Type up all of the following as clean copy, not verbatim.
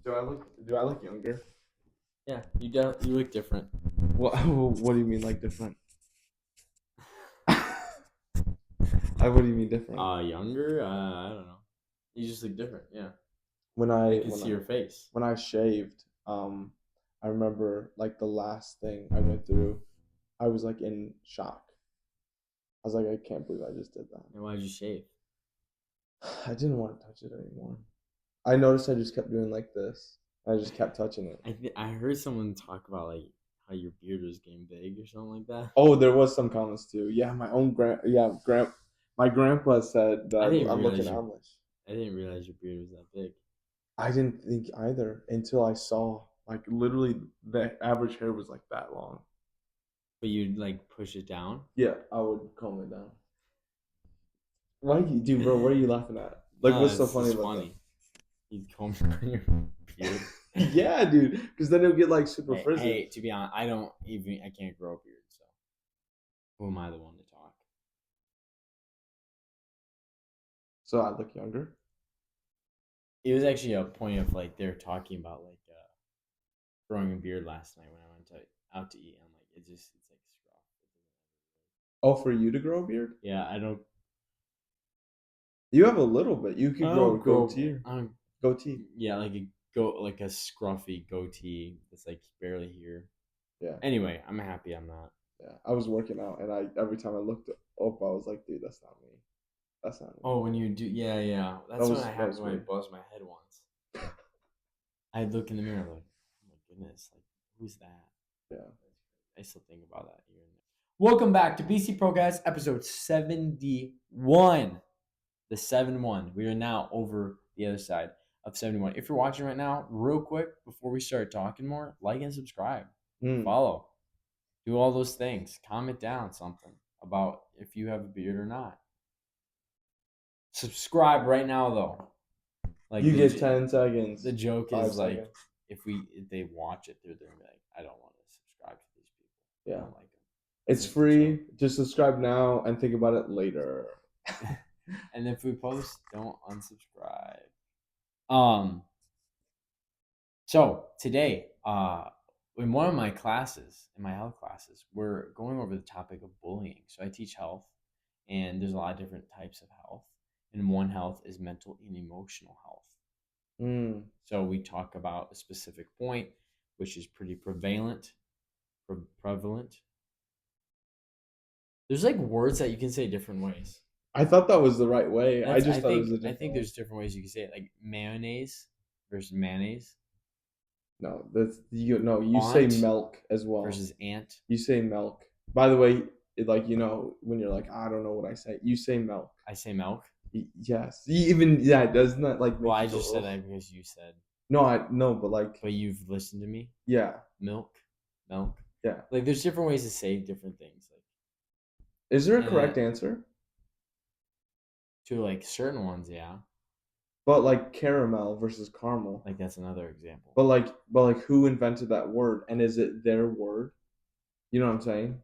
Do I look younger? Yeah, you look different. What do you mean like different? What do you mean different? Younger? I don't know. You just look different. Yeah, When I I can when see I your face. when I shaved, I remember like the last thing I went through, I was like in shock. I was like, I can't believe I just did that. And why'd you shave? I didn't want to touch it anymore. I noticed I just kept doing like this. I just kept touching it. I heard someone talk about like how your beard was getting big or something like that. Oh, there was some comments too. Yeah, my grandpa said I that didn't I'm looking realize your owlish. I didn't realize your beard was that big. I didn't think either until I saw like literally the average hair was like that long. But you'd like push it down. Yeah, I would comb it down. Why you do, bro? What are you laughing at? Like, No, what's so it's funny just about that? funny. You comb down your beard. Yeah, dude, because then it'll get like super frizzy. Hey, to be honest, I can't grow a beard, so who am I the one to talk? So I look younger. It was actually a point of like they're talking about like growing a beard last night when I went out to eat. I'm like, it's like scruff. Oh, for you to grow a beard? Yeah, I don't. You have a little bit. You could I grow a don't grow. goatee. I don't. Goatee. Yeah, like a scruffy goatee that's like barely here. Yeah, Anyway, I'm happy I'm not. yeah. I was working out, and I every time I looked up, I was like, dude, that's not me. That's not me. Oh, when you do, yeah, yeah. That That's when was I that happened was when I me. buzzed my head once. I'd look in the mirror like, oh my goodness, like who's that? Yeah. I still think about that here and there. Welcome back to BC Procast episode 71. The 7-1. We are now over the other side of 71. If you're watching right now, real quick, before we start talking more, like and subscribe. Mm. Follow. Do all those things. Comment down something about if you have a beard or not. Subscribe right now though. Like You get 10 seconds. the joke is 5 seconds. like if they watch it, they're gonna be like, I don't want to subscribe to these people. I Yeah. don't like them. It's Like the free. Just subscribe now and think about it later. And if we post, don't unsubscribe. Um. So today, in one of my classes, in my health classes, we're going over the topic of bullying. So I teach health, and there's a lot of different types of health. And one health is mental and emotional health. Mm. So we talk about a specific point, which is pretty prevalent. Prevalent. There's like words that you can say different ways. I thought that was the right way. I That's just thought it was a I different think way. there's different ways you can say it, like mayonnaise versus mayonnaise. No, that's you. No, you say Aunt milk as well. versus ant. You say milk. By the way, like when you're like, I don't know what I say. You say milk. I say milk. Yes. Even yeah, doesn't that like make Well, I you go, just said ugh? that because you said. No, I no, but like But you've listened to me. yeah, Milk. yeah. Like there's different ways to say different things. Like Is there a and correct answer? to like certain ones, yeah. But like caramel versus caramel. Like that's another example. But like who invented that word and is it their word? You know what I'm saying?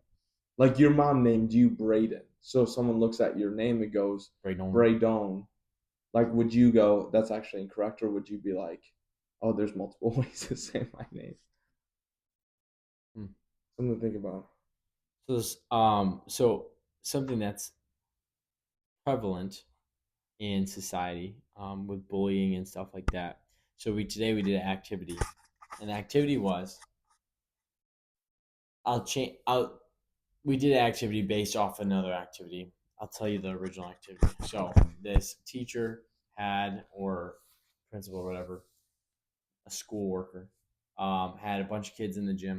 Like your mom named you Braedon. So if someone looks at your name and goes Braedon. Braedon, like would you go, that's actually incorrect, or would you be like, oh, there's multiple ways to say my name? Hmm. Something to think about. So something that's prevalent in society with bullying and stuff like that. So today we did an activity, and the activity was I'll change. We did an activity based off another activity. I'll tell you the original activity. So this teacher had, or principal or whatever, a school worker, had a bunch of kids in the gym,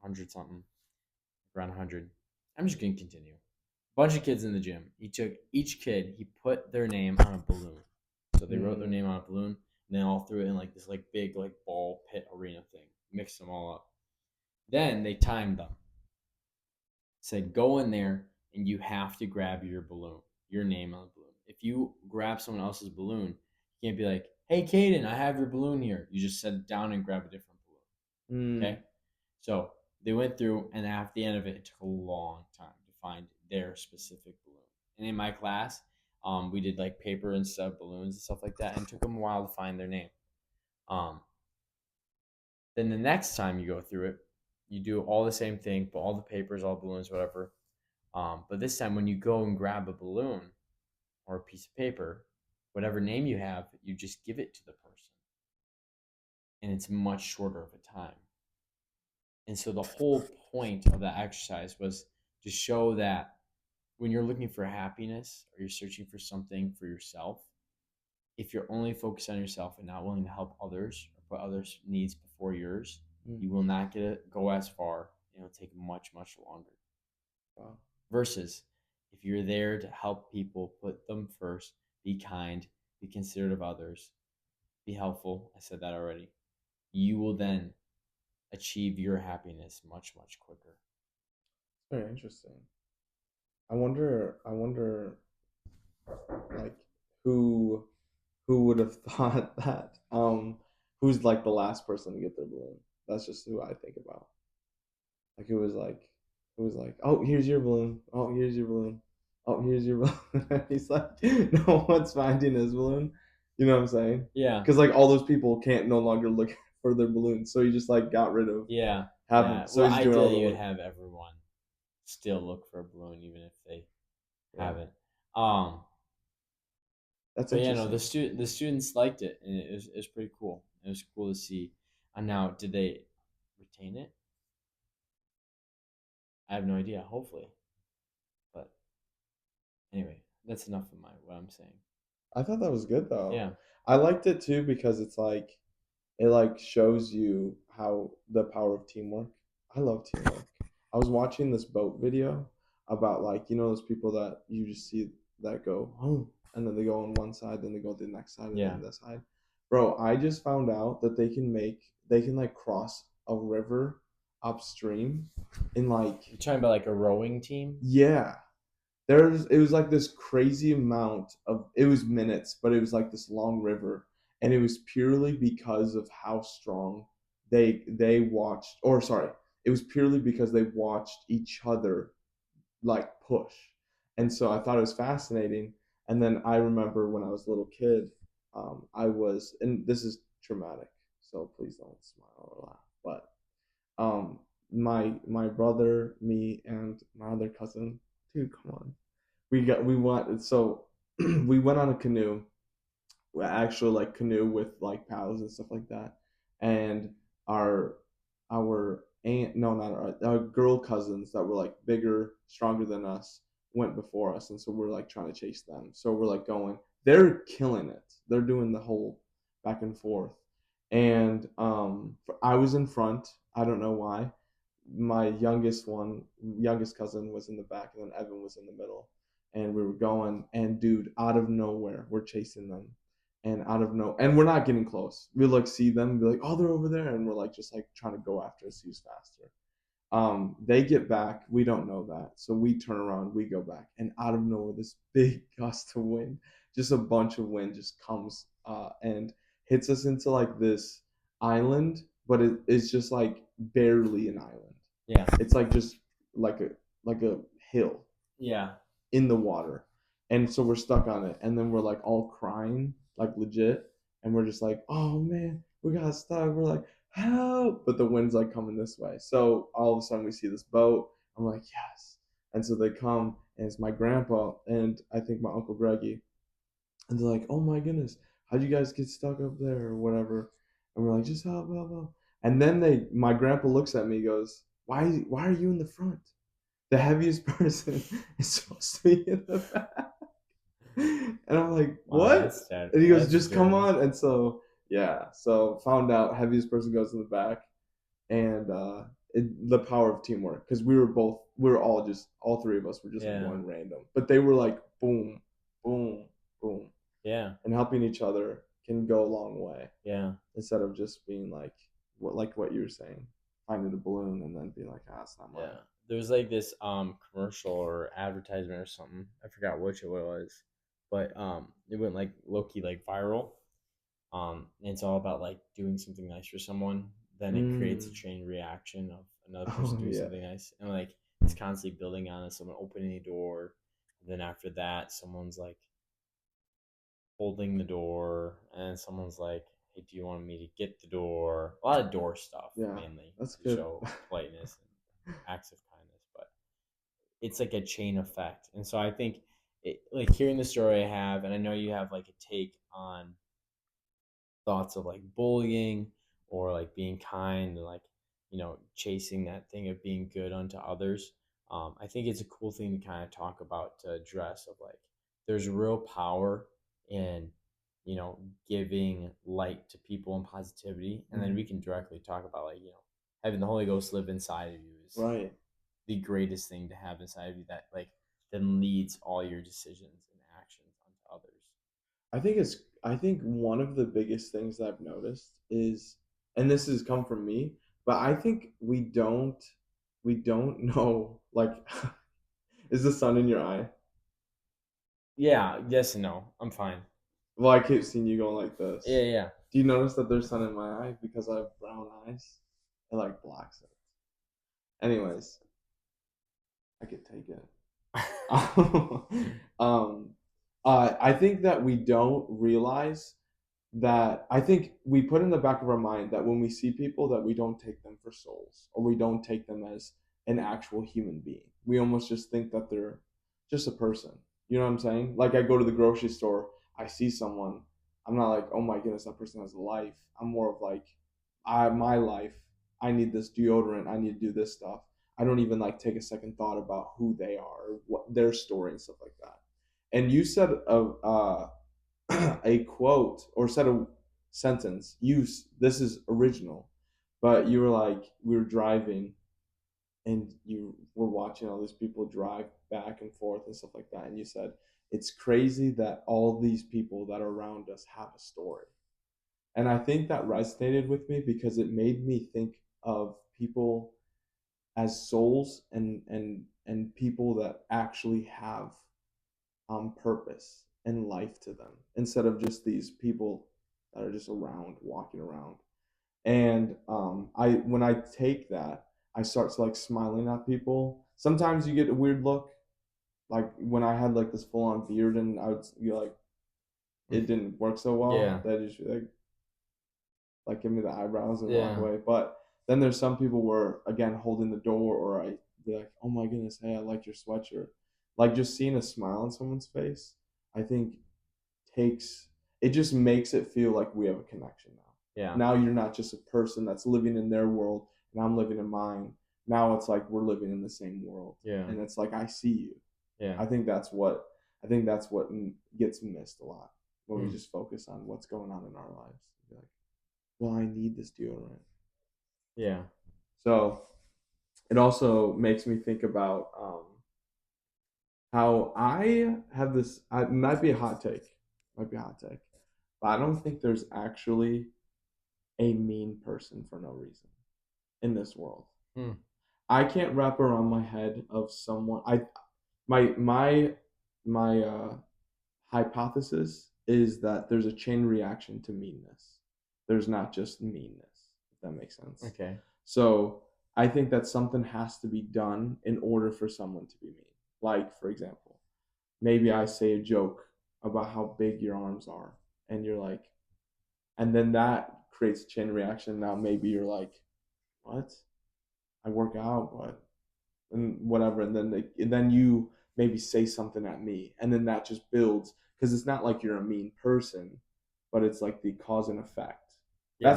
like 100 something, around 100. I'm just going to continue. Bunch of kids in the gym. He took each kid, he put their name on a balloon. So they wrote their name on a balloon, and then all threw it in like this like big like ball pit arena thing. Mixed them all up. Then they timed them. Said go in there and you have to grab your balloon, your name on the balloon. If you grab someone else's balloon, you can't be like, "Hey, Caeden, I have your balloon here." You just set it down and grab a different balloon. Mm. Okay. So they went through, and at the end of it, it took a long time to find their specific balloon. And in my class, we did like paper instead of balloons and stuff like that, and it took them a while to find their name. Um, Then the next time you go through it, you do all the same thing, but all the papers, all balloons, whatever. But this time, when you go and grab a balloon or a piece of paper, whatever name you have, you just give it to the person, and it's much shorter of a time. And so the whole point of that exercise was to show that when you're looking for happiness or you're searching for something for yourself, if you're only focused on yourself and not willing to help others or put others' needs before yours, Mm. you will not go as far. It'll take much longer. Wow. Versus if you're there to help people, put them first, be kind, be considerate of others, be helpful. I said that already. You will then achieve your happiness much quicker. Very interesting. I wonder like who who would have thought that who's like the last person to get their balloon. That's just who I think about. Like it was like, oh, here's your balloon. Oh, here's your balloon. Oh, here's your balloon. He's like, no one's finding his balloon. You know what I'm saying? Yeah, Because like all those people can't no longer look for their balloons, so he just like got rid of yeah, having. yeah. So Well, he's doing all ideally, the you'd work. have everyone still look for a balloon, even if they Yeah, haven't. Um, that's but yeah, no, interesting. the students liked it, and it was pretty cool. It was cool to see. And now, did they retain it? I have no idea. Hopefully, but anyway, that's enough of my what I'm saying. I thought that was good though. Yeah, I liked it too because it's like it like shows you how the power of teamwork. I love teamwork. I was watching this boat video about like those people that you just see that go oh and then they go on one side then they go to the next side and yeah. then this side. Bro, I just found out that they can like cross a river upstream in like You're talking about like a rowing team. yeah, it was like this crazy amount of it was minutes, but it was like this long river, and it was purely because of how strong they watched, or sorry, it was purely because they watched each other like push. And so I thought it was fascinating. And then I remember when I was a little kid, I was, and this is traumatic, so please don't smile or laugh, but um my brother, me, and my other cousin, dude, come on, we went so we went on a canoe, actual like canoe with like paddles and stuff like that, and our our aunt, no, not our girl cousins that were like bigger, stronger than us, went before us, and so we're like trying to chase them. So we're like going, they're killing it. They're doing the whole back and forth, and I was in front. I don't know why. My youngest cousin was in the back, and then Evan was in the middle, and we were going, and dude, out of nowhere, we're chasing them, and and we're not getting close. We like see them and be like, oh, they're over there, and we're like just like trying to go after us, who's faster. They get back, we don't know that, so we turn around, we go back, and out of nowhere, this big gust of wind, just a bunch of wind, just comes and hits us into like this island, but it's just like barely an island. Yeah, It's like just like a hill yeah, in the water. And so we're stuck on it. And then we're like all crying, like legit. And we're just like, oh man, we got stuck. We're like, help. But the wind's like coming this way. So all of a sudden we see this boat. I'm like, yes. And so they come, and it's my grandpa and I think my Uncle Greggy. And they're like, oh my goodness, how'd you guys get stuck up there or whatever? And we're like, just help, help, help. And then my grandpa looks at me, goes, why are you in the front? The heaviest person is supposed to be in the back. And I'm like, wow, what? that's sad. And he goes, That's just come very on. And so, yeah. So found out heaviest person goes in the back. And the power of teamwork. Because we were all just, all three of us were just yeah, going random. But they were like, boom, boom, boom. yeah, And helping each other can go a long way yeah, instead of just being like what you were saying, finding a balloon and then being like, ah, it's not mine. yeah. There was like this commercial or advertisement or something. I forgot which it was, but it went like low key like viral. And it's all about like doing something nice for someone. Then it creates a Mm. chain reaction of another person Oh doing yeah. something nice, and like it's constantly building on it. Someone opening a door, and then after that, someone's like holding the door, and someone's like hey, do you want me to get the door? A lot of door stuff Yeah, mainly that's to good. show politeness and acts of kindness, but it's like a chain effect. And so I think like hearing the story I have, and I know you have like a take on thoughts of like bullying or like being kind and like chasing that thing of being good unto others. I think it's a cool thing to kind of talk about to address of like there's real power in giving light to people and positivity, and then we can directly talk about like having the Holy Ghost live inside of you is Right. the greatest thing to have inside of you that like then leads all your decisions and actions onto others. I think one of the biggest things that I've noticed is, and this has come from me, but I think we don't know, like, is the sun in your eye? Yeah, yes and no. I'm fine. Well, I keep seeing you going like Yeah, this. yeah. Do you notice that there's sun in my eye because I have brown eyes? It like blocks it. Anyways, I could take it. um, I think that we don't realize that I think we put in the back of our mind that when we see people that we don't take them for souls or we don't take them as an actual human being. We almost just think that they're just a person. You know what I'm saying? Like I go to the grocery store, I see someone, I'm not like, oh my goodness, that person has a life. I'm more of like, my life. I need this deodorant. I need to do this stuff. I don't even like take a second thought about who they are, or what their story and stuff like that. And you said a quote or said a sentence. This is original, but you were like we were driving and you were watching all these people drive back and forth and stuff like that, and you said it's crazy that all these people that are around us have a story. And I think that resonated with me because it made me think of people as souls and people that actually have purpose and life to them instead of just these people that are just around walking around. And I when I take that, I start to like smiling at people. Sometimes you get a weird look, like when I had like this full on beard and I would be like, it didn't work so well. Yeah. That is like give me the eyebrows and walk Yeah. away. But then there's some people where again holding the door or I be like, oh my goodness, hey, I like your sweatshirt. Like just seeing a smile on someone's face, I think takes it just makes it feel like we have a connection now. Yeah. Now you're not just a person that's living in their world and I'm living in mine. Now it's like we're living in the same world. Yeah. And it's like I see you. Yeah. I think that's what gets missed a lot when we Mm. just focus on what's going on in our lives. Be like, well, I need this deodorant. Yeah. So it also makes me think about how I have this. It might be a hot take, might be a hot take, but I don't think there's actually a mean person for no reason in this world. Mm. I can't wrap around my head of someone. I my hypothesis is that there's a chain reaction to meanness. There's not just meanness, if that makes sense. Okay. So I think that something has to be done in order for someone to be mean. Like, for example, maybe I say a joke about how big your arms are, and you're like, and then that creates a chain reaction. Now maybe you're like, what? I work out, but and whatever, and then you maybe say something at me, and then that just builds because it's not like you're a mean person, but it's like the cause and effect. Yeah.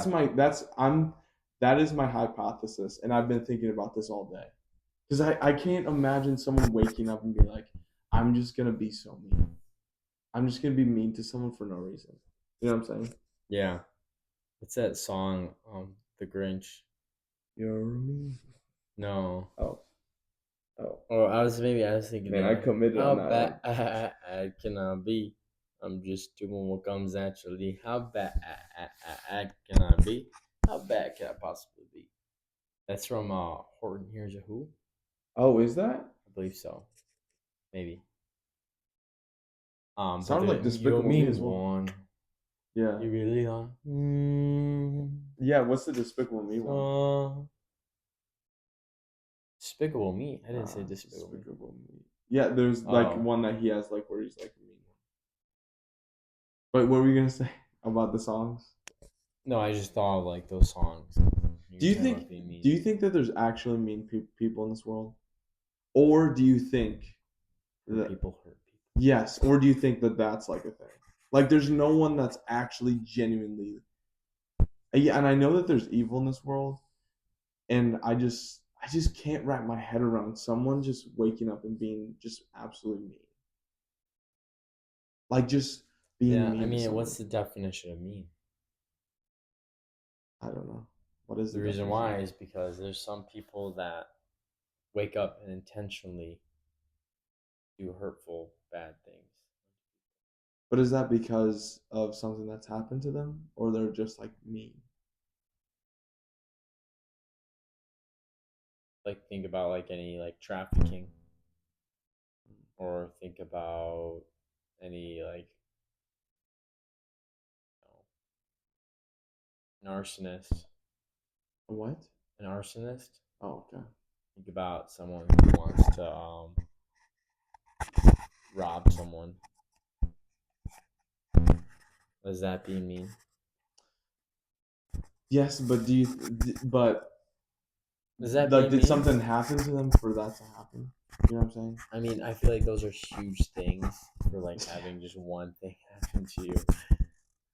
That is my hypothesis, and I've been thinking about this all day because I can't imagine someone waking up and be like, I'm just gonna be so mean. I'm just gonna be mean to someone for no reason. You know what I'm saying? Yeah. It's that song, The Grinch. You're mean. No. Oh, oh, Or I was thinking man, I committed how on that bad one. can I be? I'm just doing what comes naturally. How bad can I be? How bad can I possibly be? That's from Horton Hears a Who? Oh, is that? I believe so. Maybe. But Sounded like you don't Despicable Me mean as well. one. Yeah. You really are. Yeah, what's the Despicable Me one? So Despicable Me. I didn't say Nah, Despicable Me. Despicable Me. Yeah, there's like Oh, one that he has like where he's like a mean one. But what were you gonna say about the songs? No, I just thought of like those songs. You Do were you talking think about being do mean you think that there's actually mean people in this world, or do you think or that people hurt people. yes, or do you think that that's like a thing? Like, there's no one that's actually genuinely. Yeah, and I know that there's evil in this world, and I just can't wrap my head around someone just waking up and being just absolutely mean, like just being Yeah, I mean to mean, what's someone. the definition of mean? I don't know. What is The the reason definition? why is because there's some people that wake up and intentionally do hurtful, bad things. But is that because of something that's happened to them, or they're just like mean? Like think about like any like trafficking, or think about any like an arsonist. A what? An arsonist. Oh, okay. Think about someone who wants to rob someone. Does that being mean? Yes, but but Does that like, being did mean? something happen to them for that to happen? You know what I'm saying? I mean, I feel like those are huge things for like having just one thing happen to you.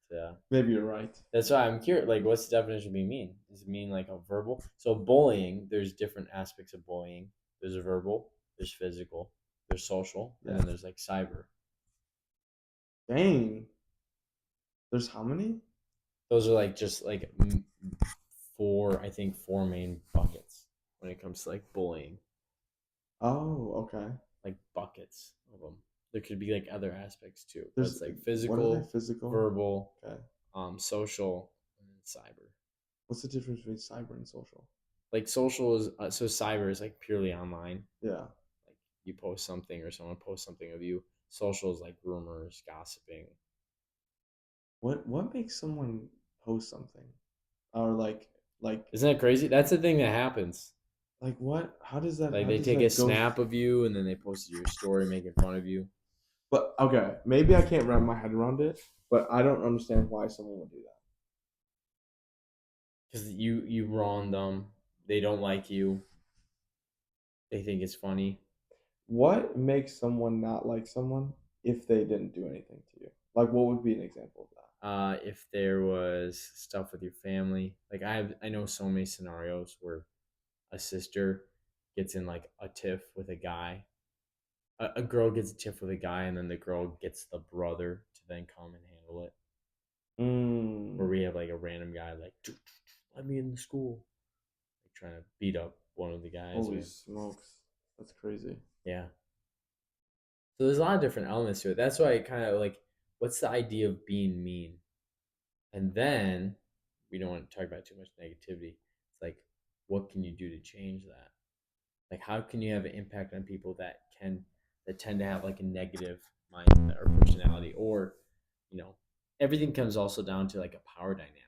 So Maybe you're right. that's why I'm curious. Like, what's the definition of being mean? Does it mean like a verbal? So bullying, there's different aspects of bullying. There's a verbal, there's physical, there's social, and Yeah. then there's like cyber. Dang. There's how many? Those are like just like four, I think, four main buckets when it comes to like bullying, Oh, okay. like buckets of them. There could be like other aspects too, but There's it's like what are they? physical, Physical. verbal, Okay. social, and then cyber. What's the difference between cyber and social? Like social is so cyber is like purely online. Yeah. Like you post something or someone posts something of you. Social is like rumors, gossiping. What makes someone post something, or like Isn't that crazy? That's the thing that happens. like what? How does that? Like How they does take a that go? snap of you and then they post your story making fun of you But okay, maybe I can't wrap my head around it, but I don't understand why someone would do that. because you wrong them. They don't like you. They think it's funny. What makes someone not like someone if they didn't do anything to you? Like, what would be an example of that? If there was stuff with your family, like I know so many scenarios where a sister gets in like a tiff with a guy. A girl gets a tiff with a guy, and then the girl gets the brother to then come and handle it. Where Mm, we have like a random guy like, let me in the school, like trying to beat up one of the guys. holy Or smokes, that's crazy. yeah, so there's a lot of different elements to it. That's why I kind of like, what's the idea of being mean? And then we don't want to talk about too much negativity. It's like, what can you do to change that? Like, how can you have an impact on people that tend to have like a negative mindset or personality, or everything comes also down to like a power dynamic,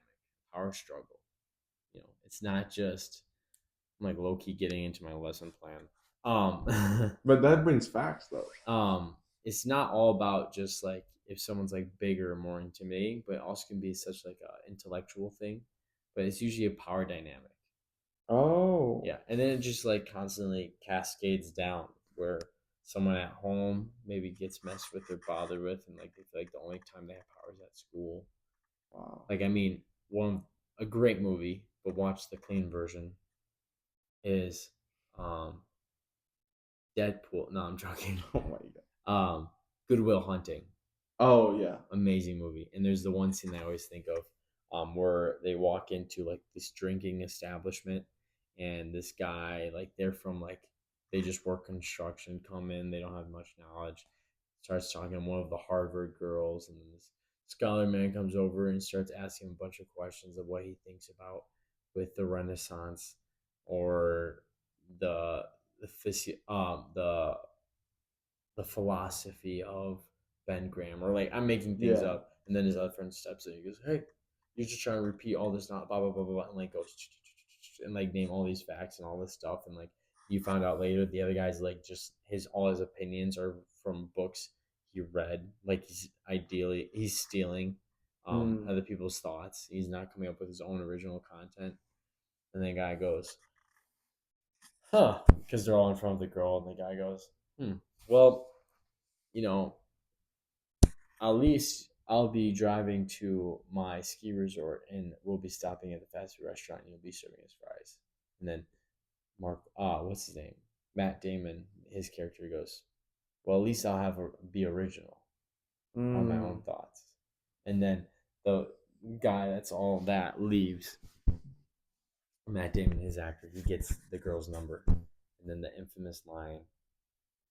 power struggle. It's not just I'm like low key getting into my lesson plan. Um, But that brings facts, though. um, it's not all about just like if someone's like bigger or more intimidating, but it also can be such like a intellectual thing. But it's usually a power dynamic. Oh, Yeah, and then it just like constantly cascades down where someone at home maybe gets messed with or bothered with, and like they feel like the only time they have power is at school. wow. Like I mean, one a great movie, but watch the clean version is um Deadpool. No, I'm joking. Oh my god. Um, Goodwill Hunting, Oh yeah. amazing movie. And there's the one scene I always think of, where they walk into like this drinking establishment, and this guy, like they're from like they just work construction, come in, they don't have much knowledge, starts talking to one of the Harvard girls, and then this scholar man comes over and starts asking him a bunch of questions of what he thinks about with the Renaissance or the the philosophy of Ben Graham, or like I'm making things Yeah. up, and then his other friend steps in and he goes, "Hey, you're just trying to repeat all this, not blah blah blah blah," blah," and like goes and like name all these facts and all this stuff, and like you found out later the other guy's like just his all his opinions are from books he read, like he's stealing Mm. other people's thoughts. He's not coming up with his own original content. And the guy goes, huh? Because they're all in front of the girl, and the guy goes, well, you know, at least I'll be driving to my ski resort, and we'll be stopping at the fast food restaurant, and you'll be serving us fries. And then what's his name? Matt Damon, his character goes, well, at least I'll be original. I'll have my own Mm. thoughts. And then the guy that's all that leaves. Matt Damon, his actor, he gets the girl's number. And then the infamous line,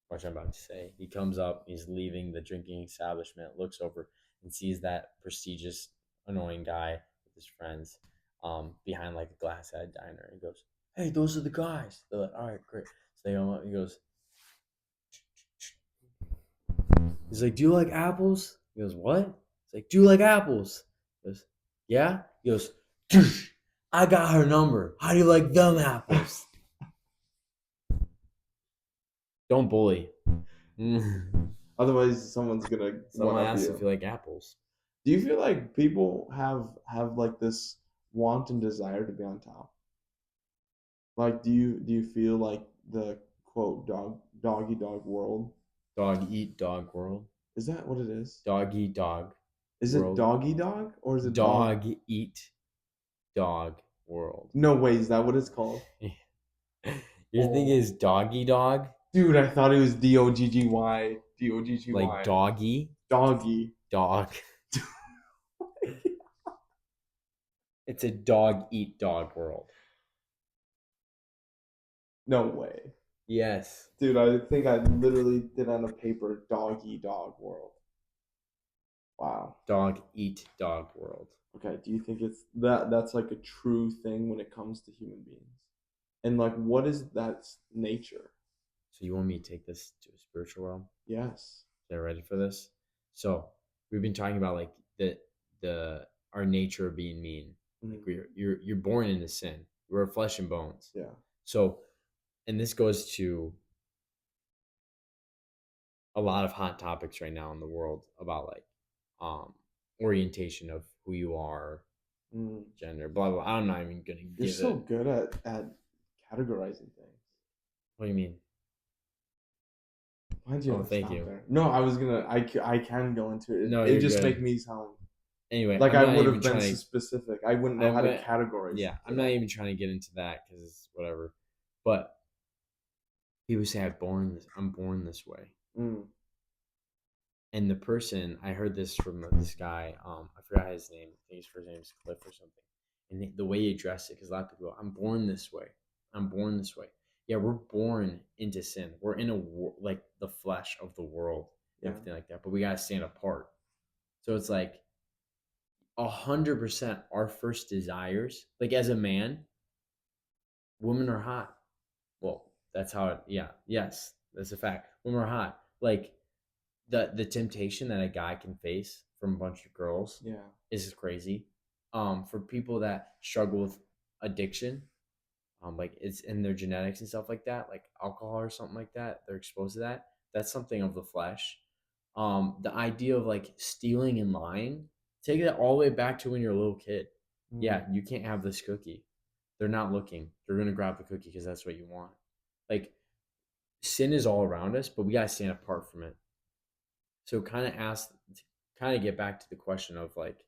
which I'm about to say, he comes up, he's leaving the drinking establishment, looks over and sees that prestigious, annoying guy with his friends behind like a glass-head diner. He goes, hey, those are the guys. They're like, all right, great. So they go up, he goes, he's like, do you like apples? He goes, what? He's like, do you like apples? He goes, yeah? He goes, I got her number. How do you like them apples? Don't bully. Otherwise, someone's gonna one Someone up asks if you. you like apples. Do you feel like people have like this want and desire to be on top? Like, do you feel like the quote doggy dog world? Dog eat dog world. Is that what it is? Dog eat dog Is it world. doggy dog or is it dog? Dog eat dog world. No way, is that what it's called? Your thing Oh, is doggy dog? dude, I thought it was Dogggy, Like Dogggy, doggy? doggy. Dog. It's a dog eat dog world. No way, Yes. dude. I think I literally did on a paper doggy dog world. Wow. Dog eat dog world. Okay, do you think it's that's like a true thing when it comes to human beings? And like what is that nature? So you want me to take this to a spiritual realm? Yes. They're ready for this. So we've been talking about like the our nature of being mean. Like Mm. you're born into sin. We're flesh and bones. Yeah. So, and this goes to a lot of hot topics right now in the world about like um orientation of who you are, Mm. gender, blah blah. I'm not even gonna You're give so it. good at categorizing things. What do you mean? Why'd you Oh, have to thank stop you. there? No, I was gonna. I can go into it. No, It you're just make good. me sound Anyway, like I'm I not would even have been trying so to. specific. I wouldn't know I'm how to gonna. categorize. Yeah, You I'm not know. even trying to get into that because it's whatever. But people say I'm born this way. Mm. And the person, I heard this from this guy. I forgot his name. I think his first name is Cliff or something. And the way he addressed it, because a lot of people go, "I'm born this way. I'm born this way." Yeah, we're born into sin. We're in like the flesh of the world and Yeah. everything like that. But we gotta stand apart. So it's like 100% our first desires. Like as a man, women are hot. Well, that's how it. Yeah. Yes, that's a fact. Women are hot. Like the temptation that a guy can face from a bunch of girls Yeah. is crazy. For people that struggle with addiction, like it's in their genetics and stuff like that, like alcohol or something like that, they're exposed to that. That's something of the flesh. The idea of like stealing and lying, take that all the way back to when you're a little kid. Mm. Yeah, you can't have this cookie. They're not looking. They're gonna grab the cookie because that's what you want. Like sin is all around us, but we gotta stand apart from it. So kind of get back to the question of like,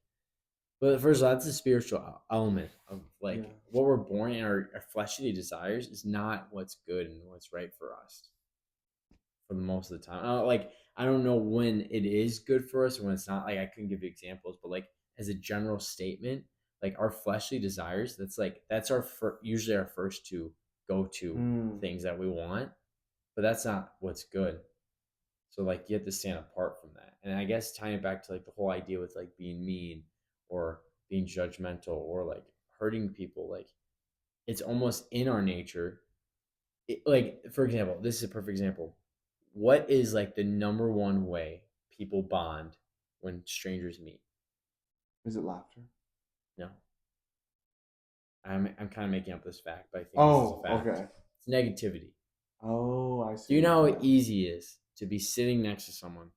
but first of all, that's a spiritual element of like Yeah. what we're born in our fleshly desires is not what's good and what's right for us for the most of the time. Like I don't know when it is good for us and when it's not. Like I couldn't give you examples, but like as a general statement, like our fleshly desires, that's our usually our first two go to Mm. things that we want, but that's not what's good. So like you have to stand apart from that. And I guess tying it back to like the whole idea with like being mean or being judgmental or like hurting people, like it's almost in our nature. Like for example, this is a perfect example. What is like the number one way people bond when strangers meet? Is it laughter? No. I'm kind of making up this fact, but I think this is a Oh, fact. okay. It's negativity. Oh, I Do you see. know how Yeah. easy it is to be sitting next to someone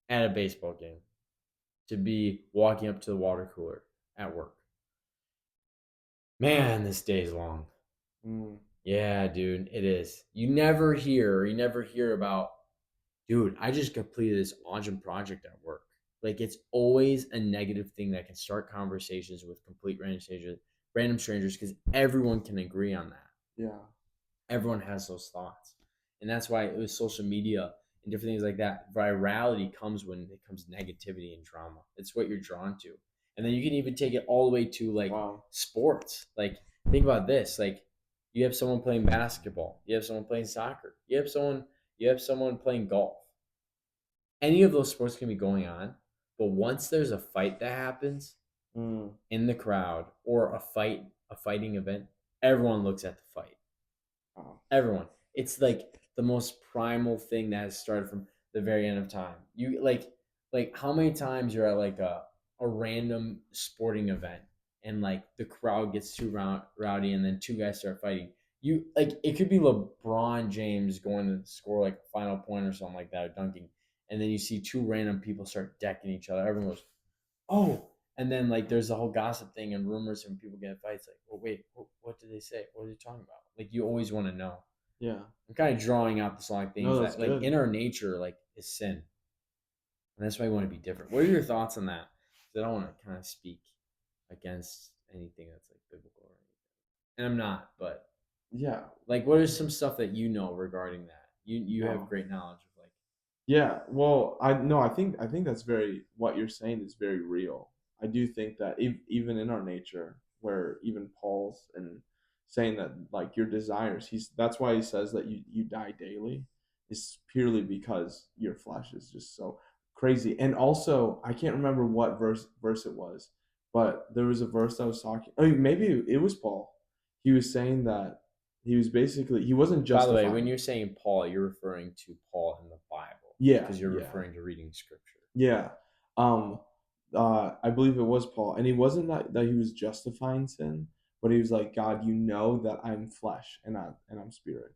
at a baseball game to be walking up to the water cooler at work. Man, this day is long. Mm. Yeah, dude, it is. You never hear about, dude, I just completed this awesome project at work. Like, it's always a negative thing that can start conversations with complete random strangers, because everyone can agree on that. Yeah. Everyone has those thoughts. And that's why it was social media and different things like that. Virality comes when it comes negativity and drama. It's what you're drawn to. And then you can even take it all the way to like Wow. sports. Like, think about this. Like, you have someone playing basketball, you have someone playing soccer, you have someone playing golf. Any of those sports can be going on, but once there's a fight that happens Mm. in the crowd, or a fighting event, everyone looks at the fight. Wow. Everyone. It's like the most primal thing that has started from the very end of time. You like how many times you're at like a random sporting event, and like the crowd gets too rowdy, and then two guys start fighting. You like, it could be LeBron James going to score like a final point or something like that, or dunking, and then you see two random people start decking each other. Everyone goes, oh, and then like there's the whole gossip thing and rumors and people get in fights. Like, well, wait, what did they say? What are they talking about? Like, you always want to know. Yeah. I'm kind of drawing out this long No, things that's that like good. in our nature like is sin, and that's why we want to be different. What are your thoughts on that? Because I don't want to kind of speak against anything that's like biblical or anything, and I'm not. But Yeah. like, what is some stuff that you know regarding that? You have Wow. great knowledge of like. Yeah, well, I no, I think that's very what you're saying is very real. I do think that even in our nature, where even Paul's and saying that like your desires, he's that's why he says that you die daily, is purely because your flesh is just so crazy. And also, I can't remember what verse it was, but there was a verse that was talking. I mean, maybe it was Paul. He was saying that he wasn't By the way, when justifying. you're saying Paul, you're referring to Paul in the Bible, Yeah, because you're yeah. referring to reading scripture. Yeah. Um I believe it was Paul. And he wasn't that he was justifying sin, but he was like, God, you know that I'm flesh and I'm spirit.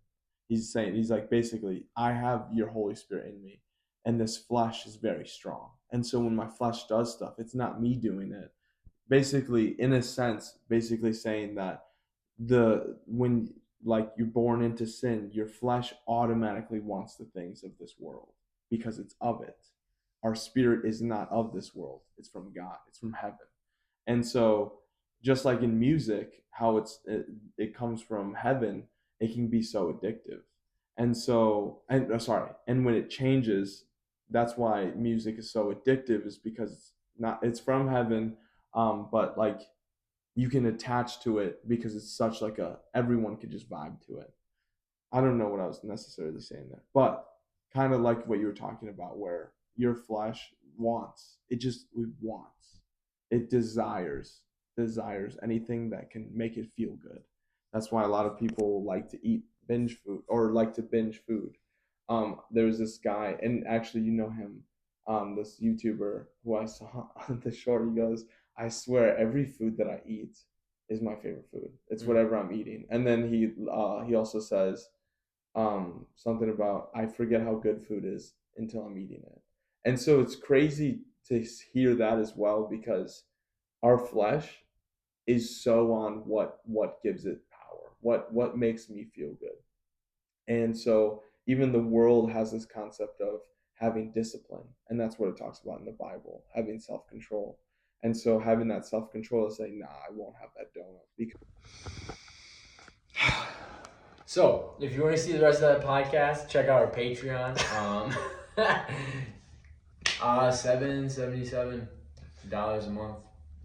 He's saying he's like basically, I have your Holy Spirit in me, and this flesh is very strong. And so when my flesh does stuff, it's not me doing it. Basically, in a sense, basically saying that when like you're born into sin, your flesh automatically wants the things of this world because it's of it. Our spirit is not of this world. It's from God. It's from heaven. And so just like in music, how it comes from heaven, it can be so addictive. And so and sorry, and when it changes, that's why music is so addictive, is because it's from heaven, but like you can attach to it because it's such like a everyone could just vibe to it. I don't know what I was necessarily saying there, but kind of like what you were talking about, where your flesh it wants, it desires anything that can make it feel good. That's why a lot of people like to eat binge food or like to binge food. There's this guy, and actually you know him, this YouTuber who I saw on the short. He goes, "I swear every food that I eat is my favorite food. It's Mm. whatever I'm eating." And then he also says something about I forget how good food is until I'm eating it. And so it's crazy to hear that as well, because our flesh is so on what gives it power, what makes me feel good. And so even the world has this concept of having discipline, and that's what it talks about in the Bible, having self-control. And so having that self-control is saying, nah, I won't have that donut because So, if you want to see the rest of that podcast, check out our Patreon. $7.77 a month.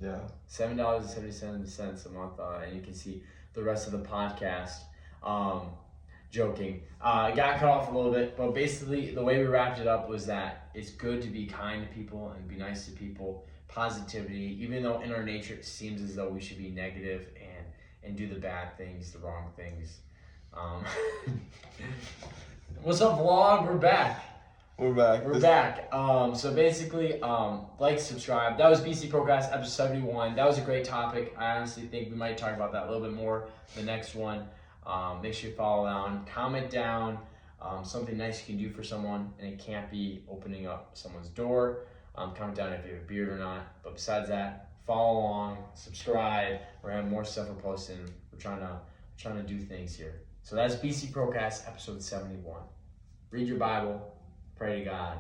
yeah. $7.77 a month, and you can see the rest of the podcast. Joking. Got cut off a little bit, but basically the way we wrapped it up was that it's good to be kind to people and be nice to people. Positivity, even though in our nature it seems as though we should be negative and do the bad things, the wrong things. Um, what's up, vlog? We're back. We're back. We're back. So basically, like, subscribe. That was BC Procast episode 71. That was a great topic. I honestly think we might talk about that a little bit more the next one. Make sure you follow down, comment down, something nice you can do for someone, and it can't be opening up someone's door. Comment down if you have a beard or not. But besides that, follow along, subscribe. We're having more stuff we're posting. We're trying to do things here. So that's BC Procast episode 71. Read your Bible, pray to God,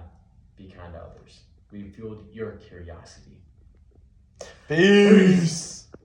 be kind to others. We fueled your curiosity. Peace.